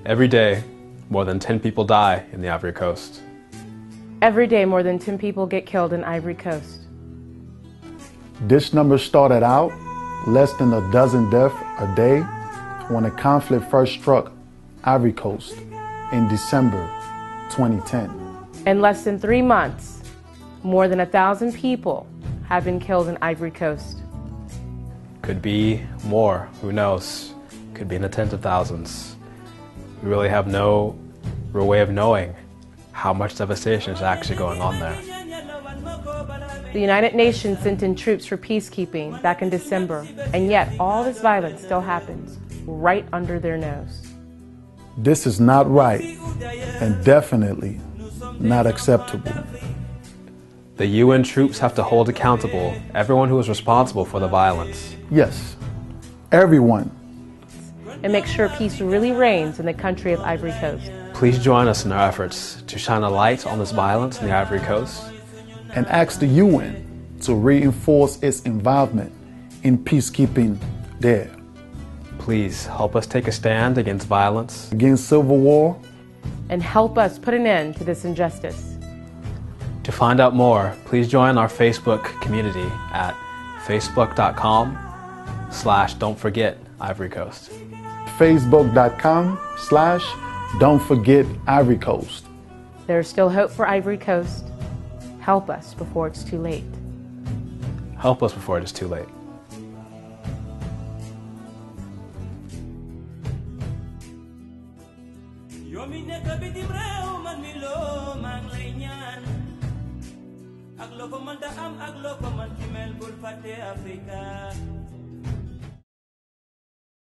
Every day, more than 10 people die in the Ivory Coast. Every day, more than 10 people get killed in Ivory Coast. This number started out less than a dozen deaths a day when the conflict first struck Ivory Coast in December 2010. In less than 3 months, more than 1,000 people have been killed in Ivory Coast. Could be more, who knows? Could be in the tens of thousands. We really have no real way of knowing how much devastation is actually going on there. The United Nations sent in troops for peacekeeping back in December, and yet all this violence still happens right under their nose. This is not right and definitely not acceptable. The UN troops have to hold accountable everyone who is responsible for the violence. Yes, everyone. And make sure peace really reigns in the country of Ivory Coast. Please join us in our efforts to shine a light on this violence in the Ivory Coast. And ask the UN to reinforce its involvement in peacekeeping there. Please help us take a stand against violence, against civil war, and help us put an end to this injustice. To find out more, please join our Facebook community at facebook.com/don'tforgetivorycoast. facebook.com/don'tforgetivorycoast. There is still hope for Ivory Coast. Help us before it's too late. Help us before it is too late. Aglo ko man daam, aglo ko man kimel bul fate Africa.